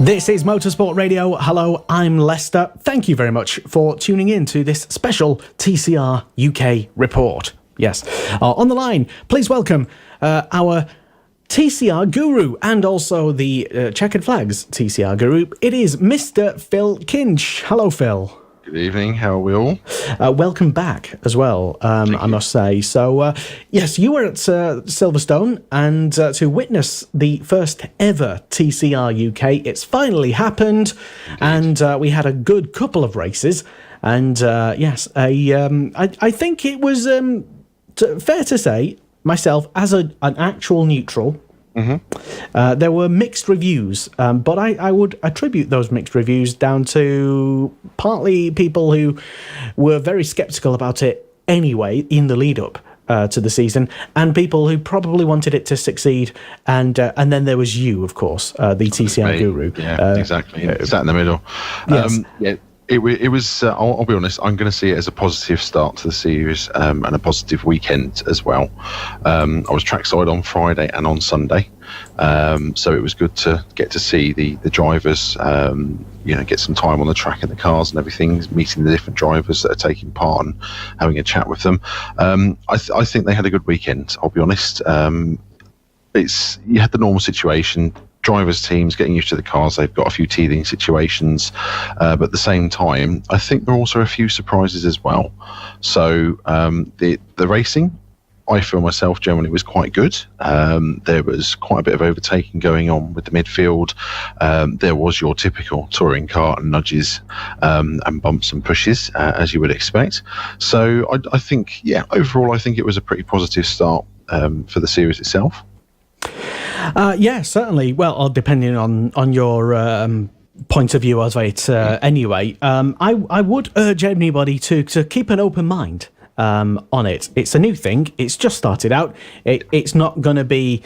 This is Motorsport Radio. Hello, I'm Lester. Thank you very much for tuning in to this special TCR UK report. Yes. On the line, please welcome our TCR guru and also the Checkered Flags TCR guru. It is Mr. Phil Kinch. Hello, Phil. Good evening. How are we all? Welcome back as well, I must say. So, yes, you were at Silverstone and to witness the first ever TCR UK. It's finally happened. Indeed. And we had a good couple of races. And, yes, I think it was fair to say, myself, as an actual neutral, there were mixed reviews, but I would attribute those mixed reviews down to partly people who were very sceptical about it anyway in the lead up to the season, and people who probably wanted it to succeed, and then there was you, of course, the TCR guru. Yeah, exactly. Sat in the middle. Yes. It was. I'll be honest. I'm going to see it as a positive start to the series and a positive weekend as well. I was trackside on Friday and on Sunday, so it was good to get to see the drivers. Get some time on the track and the cars and everything, meeting the different drivers that are taking part and having a chat with them. I think they had a good weekend. I'll be honest. You had the normal situation. Drivers' teams getting used to the cars. They've got a few teething situations, but at the same time, I think there are also a few surprises as well. So the racing, I feel myself generally was quite good. There was quite a bit of overtaking going on with the midfield. There was your typical touring car and nudges and bumps and pushes, as you would expect. So I think, overall, I think it was a pretty positive start for the series itself. Yeah, certainly. Well, depending on your point of view of it anyway, I would urge anybody to keep an open mind on it. It's a new thing. It's just started out. It's not going to be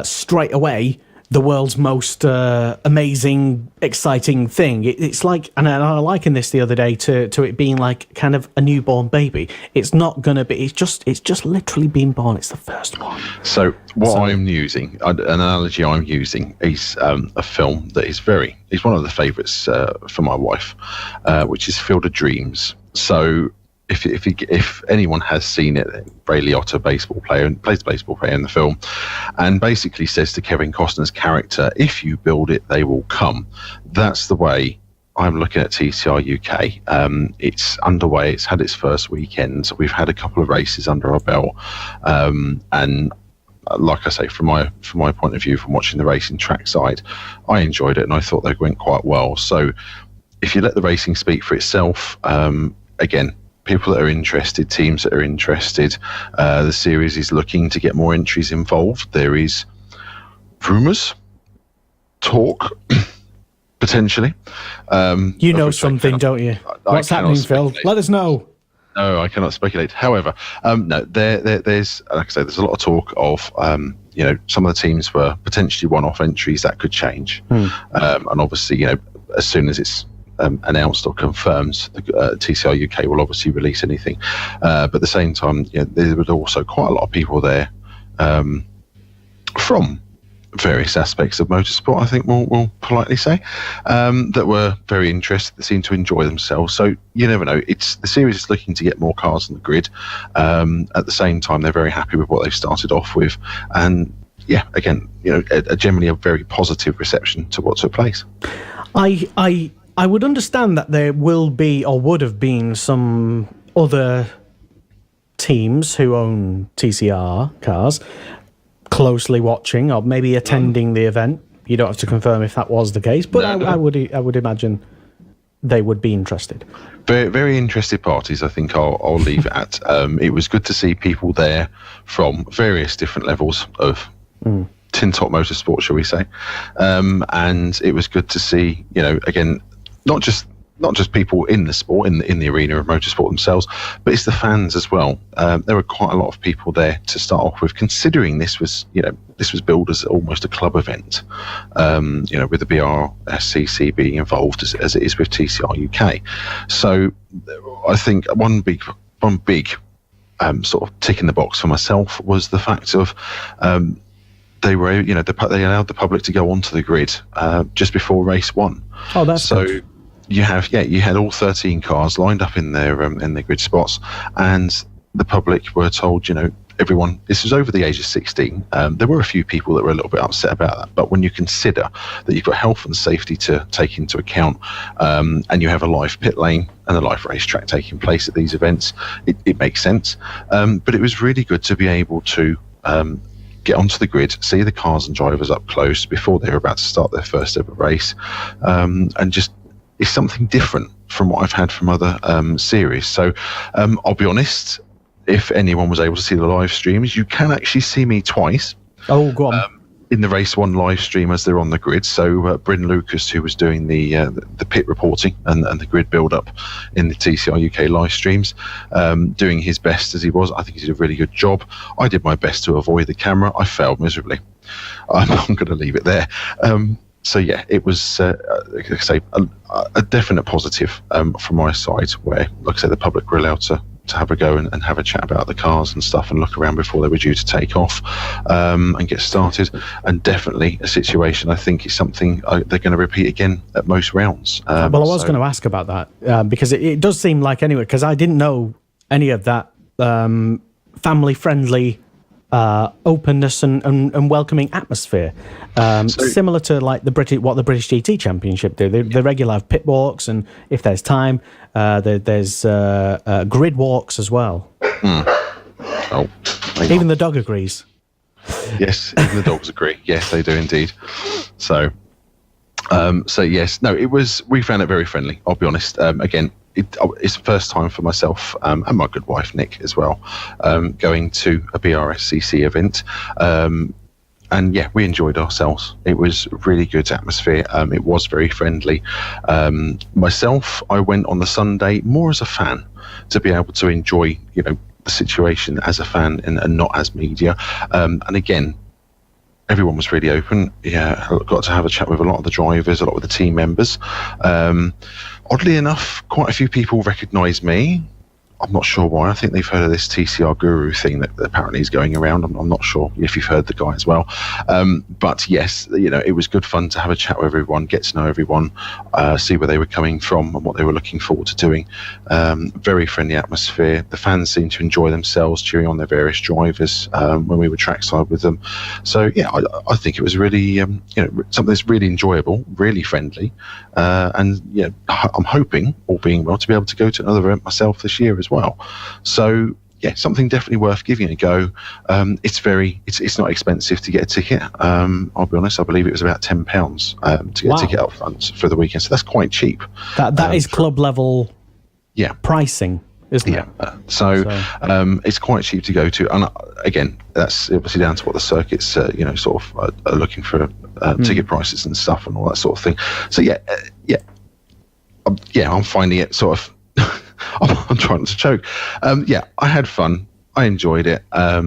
straight away the world's most amazing, exciting thing. It's like, and I likened this the other day to it being like kind of a newborn baby. It's not going to be. It's just literally been born. It's the first one. So I'm using, an analogy I'm using is a film that is one of the favourites for my wife, which is Field of Dreams. So if anyone has seen it, Ray Liotta, baseball player, and plays the baseball player in the film, and basically says to Kevin Costner's character, if you build it, they will come. That's the way I'm looking at TCR UK. It's underway. It's had its first weekend. We've had a couple of races under our belt. And like I say, from my point of view, from watching the racing trackside, I enjoyed it and I thought they went quite well. So if you let the racing speak for itself, again, people that are interested, teams that are interested, the series is looking to get more entries involved. There is rumours, talk, potentially. You know something, don't you? What's happening, Phil? Let us know. No, I cannot speculate. However, no, there's, like I say, there's a lot of talk of, some of the teams were potentially one-off entries that could change. And obviously, as soon as it's announced or confirmed, TCR UK will obviously release anything. But at the same time, there was also quite a lot of people there from various aspects of motorsport, I think we'll politely say, that were very interested, that seemed to enjoy themselves. So you never know. The series is looking to get more cars on the grid. At the same time, they're very happy with what they've started off with. And again, generally a very positive reception to what took place. I would understand that there will be or would have been some other teams who own TCR cars closely watching or maybe attending the event. You don't have to confirm if that was the case, but I would imagine they would be interested. Very, very interested parties, I think I'll leave it at. It was good to see people there from various different levels of tin top motorsport, shall we say. And it was good to see, again, not just people in the sport, in the arena of motorsport themselves, but it's the fans as well. There were quite a lot of people there to start off with, considering this was billed as almost a club event, with the BRSCC being involved as it is with TCR UK. So I think one big sort of tick in the box for myself was the fact of they were, they allowed the public to go onto the grid just before race one. Oh, that's good. You had all 13 cars lined up in their grid spots, and the public were told, everyone, this was over the age of 16. There were a few people that were a little bit upset about that, but when you consider that you've got health and safety to take into account, and you have a live pit lane and a live racetrack taking place at these events, it makes sense. But it was really good to be able to get onto the grid, see the cars and drivers up close before they were about to start their first ever race, and just, it's something different from what I've had from other series. So I'll be honest, if anyone was able to see the live streams, you can actually see me twice. Oh, go on. In the race one live stream as they're on the grid. So Bryn Lucas, who was doing the pit reporting and the grid build up in the TCR UK live streams, doing his best as he was. I think he did a really good job. I did my best to avoid the camera. I failed miserably. I'm going to leave it there. So yeah, it was, like I say, a definite positive from my side, where, like I say, the public were allowed to have a go and have a chat about the cars and stuff and look around before they were due to take off and get started. And definitely a situation, I think, is something they're going to repeat again at most rounds. Well, I was going to ask about that because it does seem like, anyway, because I didn't know any of that family-friendly openness and welcoming atmosphere, similar to like what the British GT Championship do. They regularly have pit walks, and if there's time, there's grid walks as well. Oh, even the dog agrees. Yes, even the dogs agree. Yes, they do indeed. So yes, no, we found it very friendly. I'll be honest. Again, it's the first time for myself and my good wife Nick as well, going to a BRSCC event, and yeah, we enjoyed ourselves. It was really good atmosphere. It was very friendly. Myself, I went on the Sunday more as a fan, to be able to enjoy the situation as a fan and not as media. And again, everyone was really open. Yeah, I got to have a chat with a lot of the drivers, a lot of the team members. Oddly enough, quite a few people recognised me. I'm not sure why. I think they've heard of this TCR Guru thing that apparently is going around. I'm not sure if you've heard the guy as well. But yes, it was good fun to have a chat with everyone, get to know everyone, see where they were coming from and what they were looking forward to doing. Very friendly atmosphere. The fans seemed to enjoy themselves, cheering on their various drivers when we were trackside with them. So yeah, I think it was really something that's really enjoyable, really friendly, and yeah, I'm hoping, all being well, to be able to go to another event myself this year as well. So yeah, something definitely worth giving a go. It's not expensive to get a ticket. I'll be honest, I believe it was about £10 to get a ticket up front for the weekend. So that's quite cheap. That is club level pricing, isn't it? So it's quite cheap to go to. And again, that's obviously down to what the circuits sort of are looking for ticket prices and stuff and all that sort of thing. So I'm finding it sort of I'm trying not to choke. I had fun. I enjoyed it. A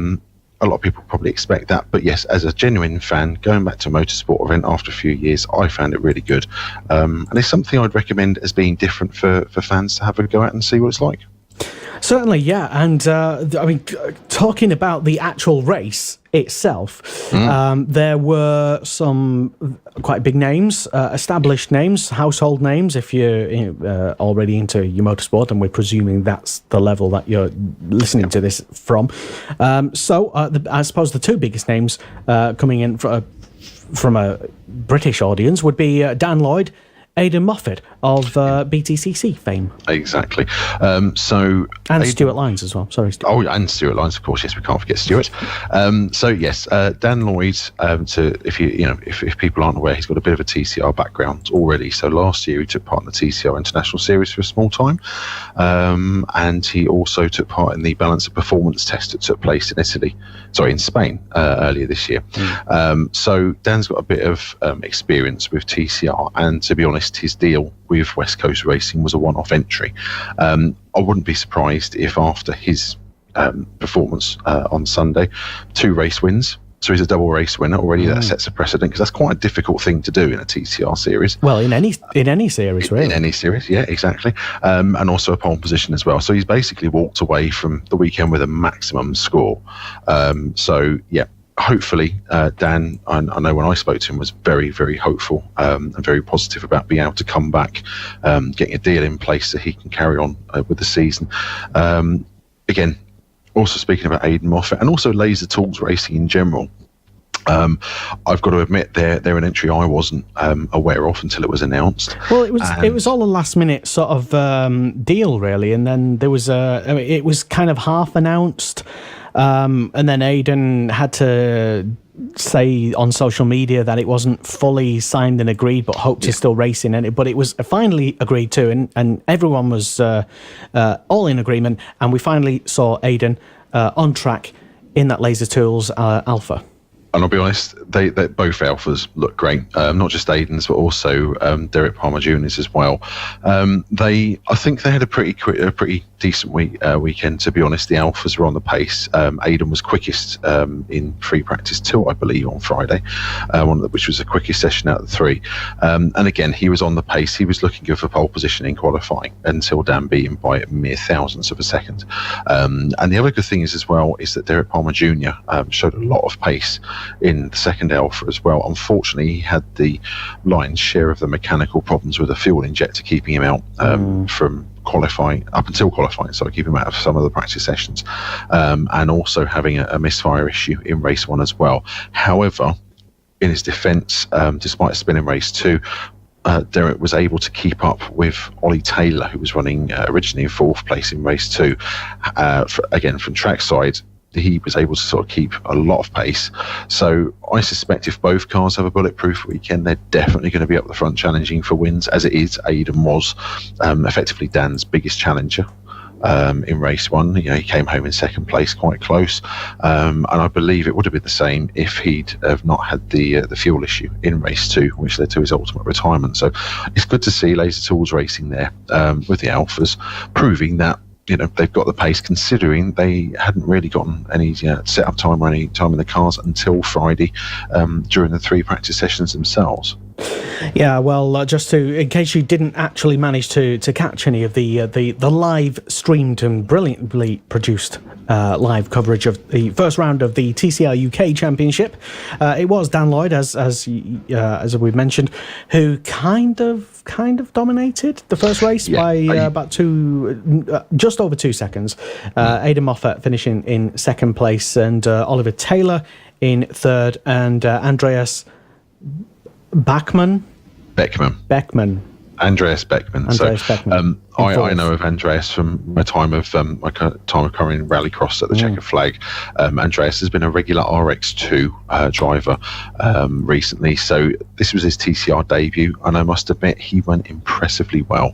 lot of people probably expect that, but yes, as a genuine fan, going back to a motorsport event after a few years, I found it really good. And it's something I'd recommend as being different for fans to have a go at and see what it's like. Certainly, yeah. And I mean, talking about the actual race itself, there were some quite big names, established names, household names, if you're already into your motorsport, and we're presuming that's the level that you're listening to this from. I suppose the two biggest names coming in from a British audience would be Dan Lloyd, Aidan Moffat of BTCC fame. Exactly. And Stuart Lyons as well. Sorry, Stuart. Oh, and Stuart Lyons, of course. Yes, we can't forget Stuart. Dan Lloyd. If people aren't aware, he's got a bit of a TCR background already. So last year he took part in the TCR International Series for a small time, and he also took part in the balance of performance test that took place in Spain earlier this year. So Dan's got a bit of experience with TCR, and to be honest, his deal with West Coast Racing was a one-off entry. I wouldn't be surprised if after his performance on Sunday, 2 race wins, so he's a double race winner already. That sets a precedent, because that's quite a difficult thing to do in a TCR series. Well, in any series, really. In any series, yeah, exactly. And also a pole position as well. So he's basically walked away from the weekend with a maximum score. hopefully, Dan, I know when I spoke to him, was very, very hopeful and very positive about being able to come back, getting a deal in place so he can carry on with the season. Again, also speaking about Aidan Moffat and also Laser Tools Racing in general, I've got to admit they're an entry I wasn't aware of until it was announced. Well, it was all a last minute sort of deal, really, and then there was it was kind of half announced, and then Aidan had to say on social media that it wasn't fully signed and agreed, but hoped to still race in it. But it was finally agreed to, and everyone was all in agreement, and we finally saw Aidan on track in that Laser Tools Alpha. And I'll be honest, they both Alphas look great. Not just Aidan's, but also Derek Palmer Jr.'s as well. I think they had a pretty decent weekend. To be honest, the Alphas were on the pace. Aidan was quickest in free practice 2, I believe, on Friday, which was the quickest session out of the 3. And again, he was on the pace. He was looking good for pole position in qualifying until Dan beat him by mere thousandths of a second. And the other good thing is as well is that Derek Palmer Jr. Showed a lot of pace in the second Alpha as well. Unfortunately, he had the lion's share of the mechanical problems with the fuel injector, keeping him out from qualifying, up until qualifying, so keep him out of some of the practice sessions, and also having a misfire issue in race 1 as well. However, in his defence, despite spinning race 2, Derek was able to keep up with Ollie Taylor, who was running originally in 4th place in race 2. Again, from trackside, he was able to sort of keep a lot of pace. So I suspect if both cars have a bulletproof weekend, they're definitely going to be up the front challenging for wins. As it is, Aidan was effectively Dan's biggest challenger in race 1. He came home in 2nd place, quite close, and I believe it would have been the same if he'd have not had the fuel issue in race 2, which led to his ultimate retirement. So it's good to see Laser Tools Racing there with the Alphas, proving that they've got the pace, considering they hadn't really gotten any set up time or any time in the cars until Friday during the 3 practice sessions themselves. Yeah, well, just in case you didn't actually manage to catch any of the live streamed and brilliantly produced live coverage of the first round of the TCR UK Championship, it was Dan Lloyd, as we've mentioned, who kind of dominated the first race by about just over 2 seconds. Aidan Moffat finishing in 2nd place, and Oliver Taylor in 3rd, and Andreas Beckman. Andreas Beckman. Beckman. I know of Andreas from my time of covering Rallycross at the Checkered Flag. Andreas has been a regular RX2 driver recently, so this was his TCR debut, and I must admit he went impressively well.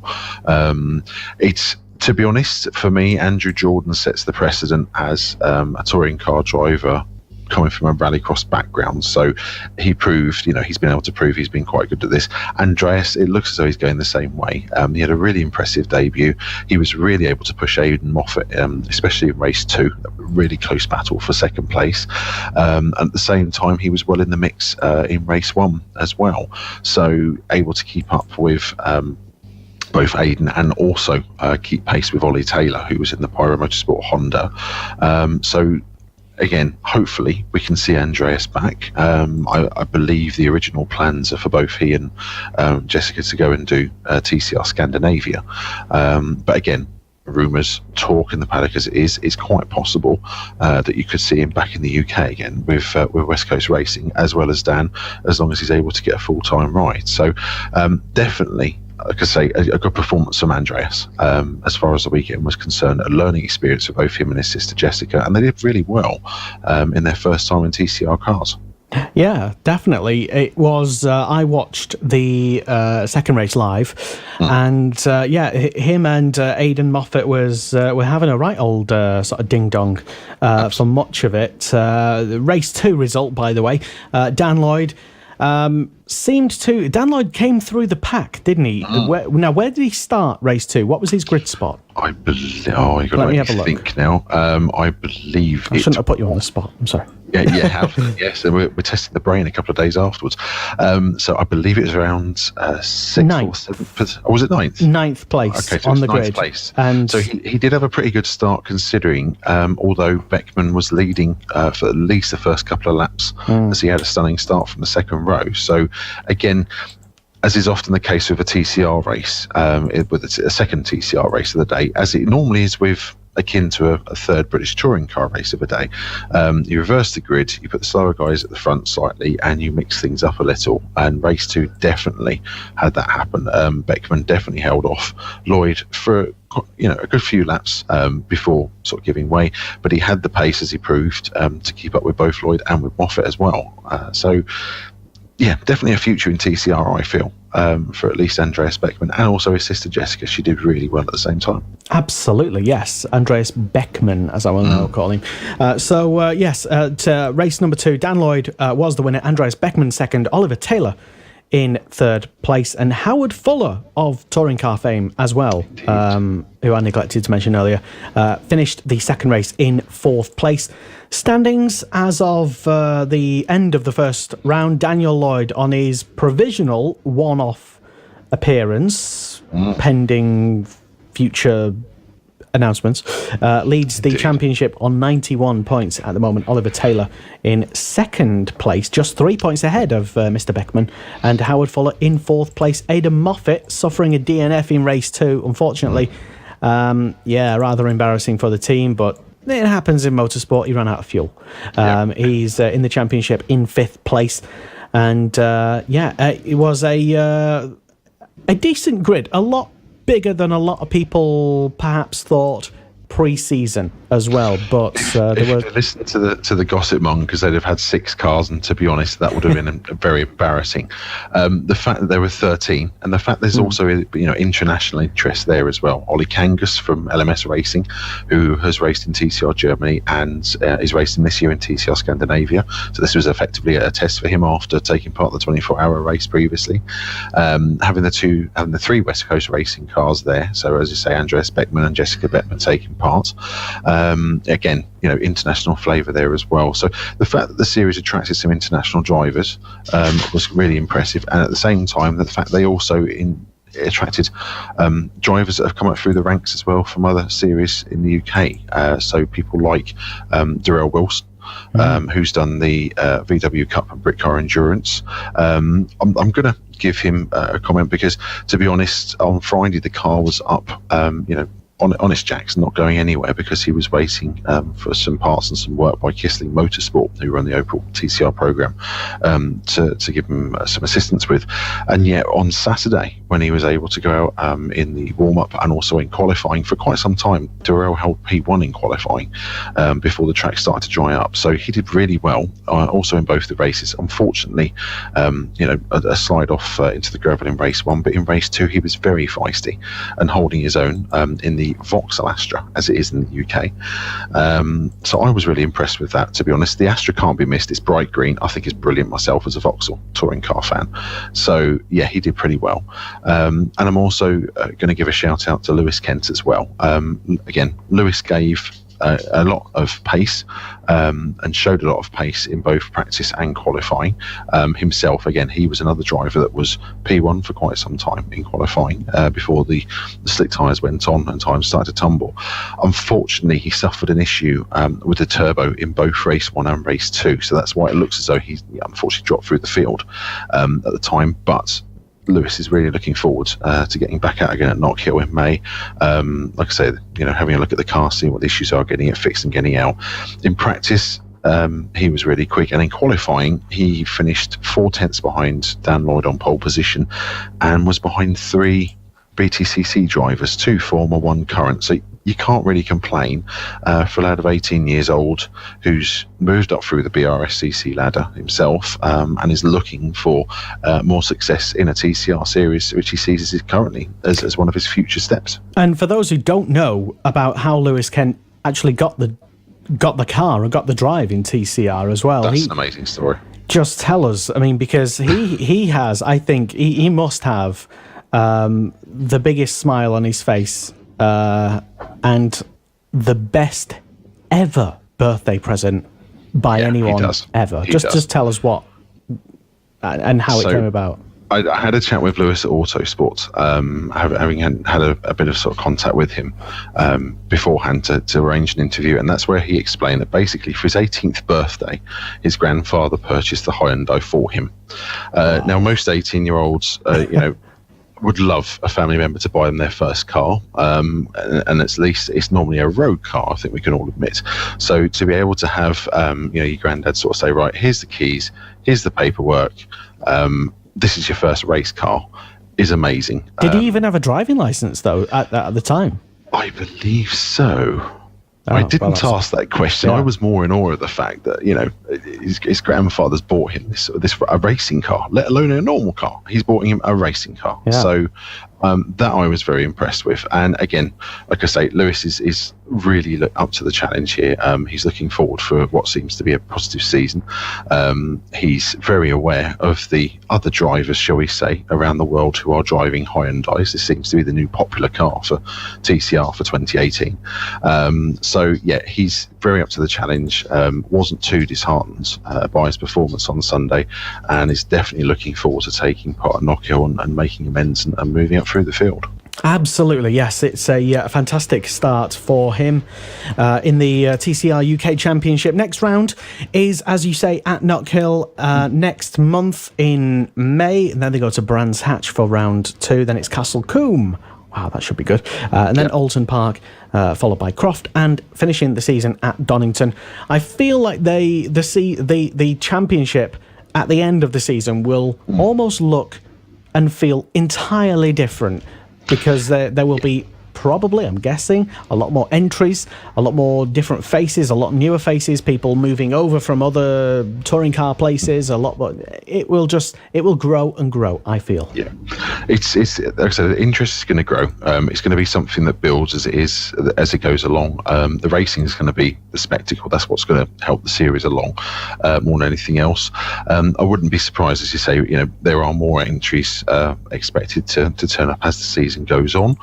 To be honest, for me, Andrew Jordan sets the precedent as a touring car driver coming from a rallycross background, so he proved, he's been able to prove he's been quite good at this. Andreas, it looks as though he's going the same way. He had a really impressive debut. He was really able to push Aidan Moffat, especially in race 2, a really close battle for 2nd place. At the same time, he was well in the mix in race 1 as well, so able to keep up with both Aidan and also keep pace with Ollie Taylor, who was in the Pyro Motorsport Honda. So again, hopefully we can see Andreas back. I believe the original plans are for both he and Jessica to go and do TCR Scandinavia. But again, rumours, talk in the paddock as it is, it's quite possible that you could see him back in the UK again with West Coast Racing, as well as Dan, as long as he's able to get a full-time ride. So definitely, like I say, a good performance from Andreas as far as the weekend was concerned. A learning experience for both him and his sister Jessica, and they did really well in their first time in TCR cars. Yeah, definitely. It was. I watched the second race live, and him and Aidan Moffat were having a right old sort of ding dong for much of it. The race 2 result, by the way, Dan Lloyd seemed to... Dan Lloyd came through the pack, didn't he? Where did he start race 2? What was his grid spot? I believe... Oh, you've got to let me think now. I believe I shouldn't have put you on the spot. I'm sorry. Yeah, yes. And we're testing the brain a couple of days afterwards. So I believe it was around 6th or 7th. Or was it 9th? 9th place okay, so on the 9th grid. Place. And so he did have a pretty good start considering, although Beckman was leading for at least the first couple of laps, as he had a stunning start from the second row. So again, as is often the case with a TCR race, with a second TCR race of the day, as it normally is with akin to a third British touring car race of a day, you reverse the grid, you put the slower guys at the front slightly, and you mix things up a little. And race 2 definitely had that happen. Beckman definitely held off Lloyd for a good few laps before sort of giving way, but he had the pace, as he proved, to keep up with both Lloyd and with Moffat as well. So yeah, definitely a future in TCR, I feel, for at least Andreas Beckman, and also his sister Jessica. She did really well at the same time. Absolutely, yes. Andreas Beckman, as I will now call him. Yes, race number 2, Dan Lloyd was the winner, Andreas Beckman second, Oliver Taylor in third place, and Howard Fuller of touring car fame as well, who I neglected to mention earlier, finished the second race in 4th place. Standings as of the end of the first round: Daniel Lloyd on his provisional one-off appearance, pending future announcements, leads the championship on 91 points at the moment. Oliver Taylor in second place, just 3 points ahead of Mr. Beckman, and Howard Fuller in 4th place. Aidan Moffat suffering a DNF in race 2, unfortunately. Rather embarrassing for the team, but it happens in motorsport. He ran out of fuel. He's in the championship in 5th place, and it was a decent grid, a lot bigger than a lot of people perhaps thought pre-season as well, but if you listen to the gossip mongers, they'd have had 6 cars, and to be honest, that would have been very embarrassing. The fact that there were 13, and the fact there's also international interest there as well. Ollie Kangas from LMS Racing, who has raced in TCR Germany and is racing this year in TCR Scandinavia. So this was effectively a test for him after taking part in the 24-hour race previously. Having the 3 West Coast racing cars there. So as you say, Andreas Beckman and Jessica Beckman taking part. Again, international flavour there as well. So the fact that the series attracted some international drivers was really impressive, and at the same time, the fact they also attracted drivers that have come up through the ranks as well from other series in the UK. So people like Darrell Wilson, who's done the VW Cup and Britcar Endurance. I'm going to give him a comment because, to be honest, on Friday the car was up, Honest Jack's not going anywhere because he was waiting for some parts and some work by Kissling Motorsport, who run the Opel TCR program, to give him some assistance with. And yet on Saturday, when he was able to go out in the warm-up and also in qualifying for quite some time, Darrell held P1 in qualifying before the track started to dry up. So he did really well, also in both the races. Unfortunately, a slide off into the gravel in race 1, but in race 2 he was very feisty and holding his own in the Vauxhall Astra, as it is in the UK. So I was really impressed with that, to be honest. The Astra can't be missed. It's bright green. I think it's brilliant myself as a Vauxhall touring car fan. So yeah, he did pretty well. And I'm also going to give a shout out to Lewis Kent as well. Again, Lewis gave a lot of pace and showed a lot of pace in both practice and qualifying. Himself, again, he was another driver that was P1 for quite some time in qualifying before the slick tyres went on and time started to tumble. Unfortunately, he suffered an issue with the turbo in both race 1 and race 2, so that's why it looks as though he unfortunately dropped through the field at the time. But Lewis is really looking forward to getting back out again at Knock Hill in May. Like I said, having a look at the car, seeing what the issues are, getting it fixed and getting out. In practice, he was really quick, and in qualifying, he finished 4 tenths behind Dan Lloyd on pole position and was behind 3 BTCC drivers, 2 former, 1 current. So you can't really complain for a lad of 18 years old who's moved up through the BRSCC ladder himself and is looking for more success in a TCR series, which he sees as currently as one of his future steps. And for those who don't know about how Lewis Kent actually got the car and got the drive in TCR as well, That's an amazing story. Just tell us. I mean, because he has, I think, he must have the biggest smile on his face and the best ever birthday present by anyone ever. Just tell us what and how it came about. I had a chat with Lewis at Autosport, having had a bit of sort of contact with him beforehand to arrange an interview, and that's where he explained that basically for his 18th birthday, his grandfather purchased the Hyundai for him. Now, most 18-year-olds, would love a family member to buy them their first car, and at least it's normally a road car, I think we can all admit. So to be able to have your granddad sort of say, right, here's the keys, here's the paperwork, this is your first race car, is amazing. Did he even have a driving license though at the time? I believe so. I didn't ask that question. Yeah. I was more in awe of the fact that his grandfather's bought him this a racing car, let alone a normal car. He's bought him a racing car. Yeah. So that I was very impressed with. And again, like I say, Lewis is really up to the challenge here. He's looking forward for what seems to be a positive season. He's very aware of the other drivers, shall we say, around the world who are driving Hyundais. This seems to be the new popular car for TCR for 2018. So yeah, he's very up to the challenge. Wasn't too disheartened by his performance on Sunday, and is definitely looking forward to taking part in Knockhill and making amends and moving up through the field. Absolutely, yes. It's a fantastic start for him in the TCR UK Championship. Next round is, as you say, at Knockhill next month in May. And then they go to Brands Hatch for round 2. Then it's Castle Combe. Wow, that should be good. And then Alton Park, followed by Croft, and finishing the season at Donington. I feel like the championship at the end of the season will almost look and feel entirely different, because there will be probably, I'm guessing, a lot more entries, a lot more different faces, a lot newer faces, people moving over from other touring car places, a lot more. It will grow and grow, I feel. Yeah, it's like I said, the interest is going to grow. It's going to be something that builds as it goes along. The racing is going to be the spectacle. That's what's going to help the series along more than anything else. I wouldn't be surprised, as you say, there are more entries expected to turn up as the season goes on.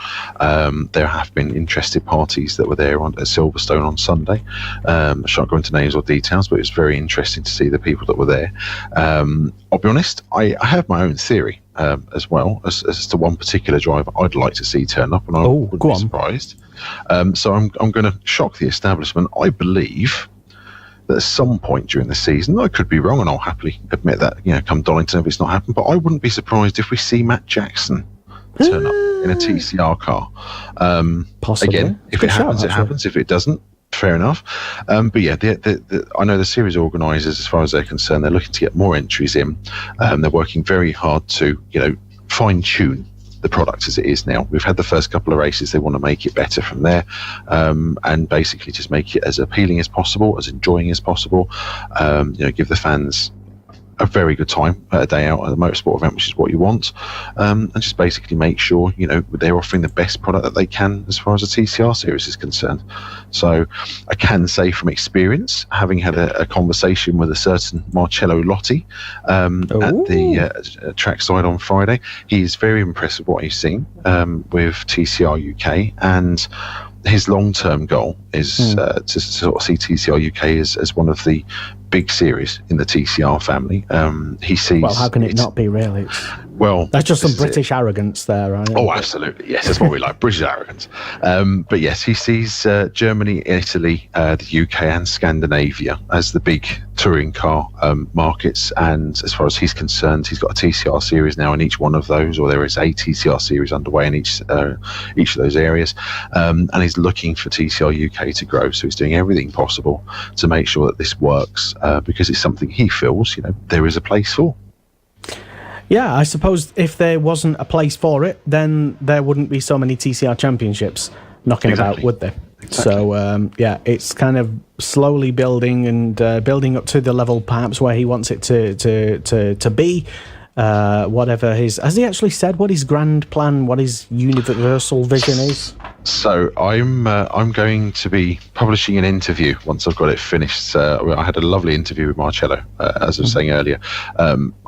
There have been interested parties that were there at Silverstone on Sunday. I shan't go into names or details, but it was very interesting to see the people that were there. I'll be honest, I have my own theory as well as to one particular driver I'd like to see turn up, and I wouldn't be surprised. So I'm going to shock the establishment. I believe that at some point during the season, I could be wrong, and I'll happily admit that, come Donington if it's not happened, but I wouldn't be surprised if we see Matt Jackson turn up in a TCR car. Possibly. Again, if it happens, it happens. If it doesn't, fair enough. But yeah, I know the series organisers, as far as they're concerned, they're looking to get more entries in. They're working very hard to, fine-tune the product as it is now. We've had the first couple of races. They want to make it better from there, and basically just make it as appealing as possible, as enjoying as possible. Give the fans a very good time a day out at a motorsport event, which is what you want, and just basically make sure they're offering the best product that they can as far as the TCR series is concerned. So I can say from experience, having had a conversation with a certain Marcello Lotti at the trackside on Friday, he is very impressed with what he's seen with TCR UK, and his long-term goal is to sort of see TCR UK as one of the big series in the TCR family. He sees. Well, how can it not be, really? That's just some British arrogance there, right? Oh, absolutely. Yes, that's what we like, British arrogance. But yes, he sees Germany, Italy, the UK, and Scandinavia as the big touring car markets. And as far as he's concerned, he's got a TCR series now in each one of those, or there is a TCR series underway in each of those areas. And he's looking for TCR UK to grow. So he's doing everything possible to make sure that this works, because it's something he feels, there is a place for. Yeah, I suppose if there wasn't a place for it, then there wouldn't be so many TCR championships knocking about, would there? Exactly. So, it's kind of slowly building and building up to the level perhaps where he wants it to be. whatever has he actually said what his grand plan, what his universal vision is? So I'm going to be publishing an interview once I've got it finished. I had a lovely interview with Marcello, as I was saying earlier.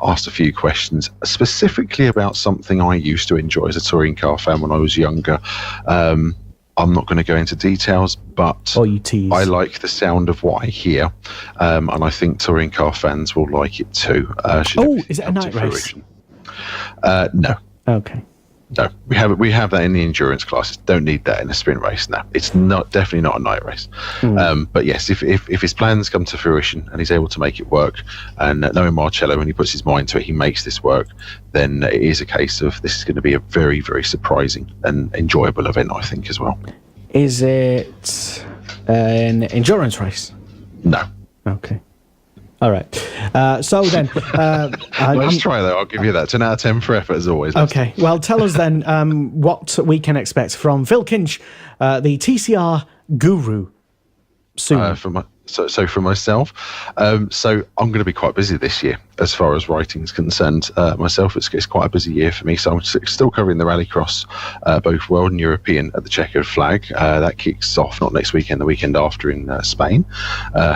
Asked a few questions specifically about something I used to enjoy as a touring car fan when I was younger. I'm not going to go into details, but I like the sound of what I hear, and I think touring car fans will like it too. Is it a night race? No. Okay. No, we have that in the endurance classes. Don't need that in a sprint race. No, it's definitely not a night race. But yes, if his plans come to fruition and he's able to make it work, and knowing Marcello, when he puts his mind to it, he makes this work, then it is a case of this is going to be a very, very surprising and enjoyable event, I think, as well. Is it an endurance race? No. Okay. All right. So then... Let's try that. I'll give you that. 10 out of 10 for effort, as always. Okay. Well, tell us then what we can expect from Phil Kinch, the TCR guru, soon. So for myself, so I'm going to be quite busy this year as far as writing is concerned. Myself, it's quite a busy year for me. So I'm still covering the Rallycross, both world and European, at the checkered flag. That kicks off not next weekend, the weekend after in Spain,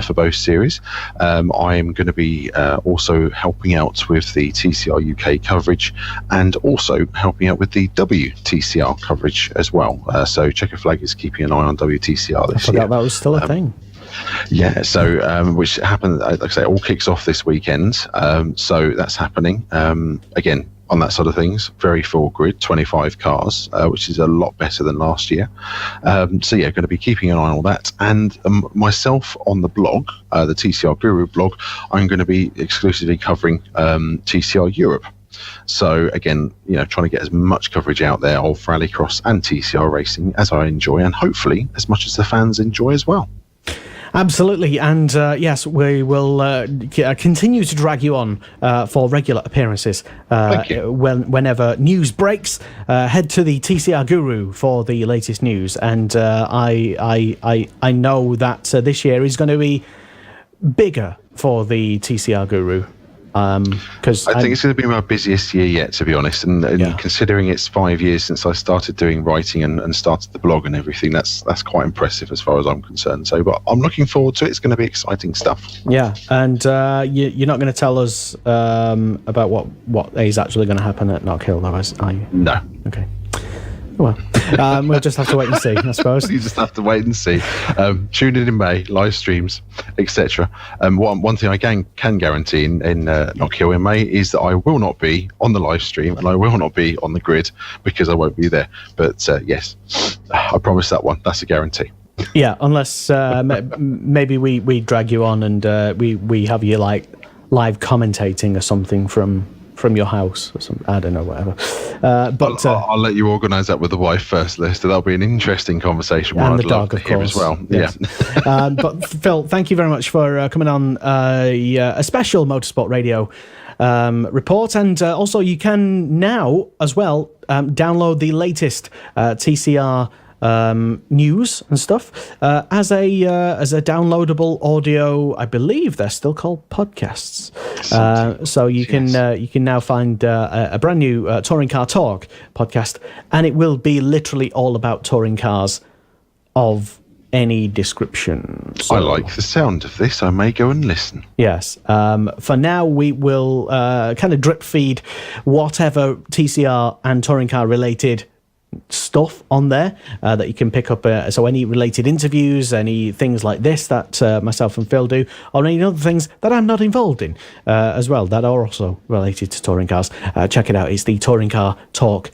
for both series. I'm going to be also helping out with the TCR UK coverage, and also helping out with the WTCR coverage as well. So checkered flag is keeping an eye on WTCR this year. I forgot that was still a thing. Yeah, so which happened, like I say, it all kicks off this weekend. So that's happening. Again, on that sort of things, very full grid, 25 cars, which is a lot better than last year. So yeah, going to be keeping an eye on all that. And myself on the blog, the TCR Guru blog, I'm going to be exclusively covering TCR Europe. So again, trying to get as much coverage out there of Rallycross and TCR racing as I enjoy, and hopefully as much as the fans enjoy as well. Absolutely, and yes, we will continue to drag you on for regular appearances. Whenever news breaks, head to the TCR Guru for the latest news. And I know that this year is going to be bigger for the TCR Guru. Because I think it's going to be my busiest year yet, to be honest, and considering it's 5 years since I started doing writing and started the blog and everything, that's quite impressive as far as I'm concerned. So, but I'm looking forward to it. It's going to be exciting stuff. Yeah, and you're not going to tell us about what is actually going to happen at Knock Hill, though, are you? No. Okay. Well, we'll just have to wait and see, I suppose. You just have to wait and see. Tune in May, live streams, etc. One thing I can guarantee in Knock Hill in May is that I will not be on the live stream and I will not be on the grid because I won't be there. But yes, I promise that one. That's a guarantee. Yeah, unless maybe we drag you on and we have you like live commentating or something from your house or something. I don't know, whatever. But I'll let you organise that with the wife first, Lester. That'll be an interesting conversation. And the dog, of course, as well. Yes. Yeah. But Phil, thank you very much for coming on a special Motorsport Radio report, and also you can now as well download the latest TCR news and stuff as a downloadable audio. I believe they're still called podcasts. So you can now find a brand new Touring Car Talk podcast, and it will be literally all about touring cars of any description. So, I like the sound of this. I may go and listen. Yes. For now, we will kind of drip feed whatever TCR and touring car related stuff on there that you can pick up. So any related interviews, any things like this that myself and Phil do, or any other things that I'm not involved in as well that are also related to touring cars. Check it out. It's the Touring Car Talk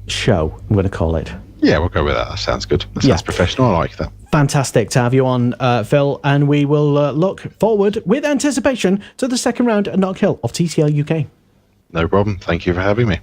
show, I'm going to call it. Yeah, we'll go with that. That sounds good. That sounds professional. I like that. Fantastic to have you on, Phil, and we will look forward with anticipation to the second round at Knock Hill of TCR UK. No problem. Thank you for having me.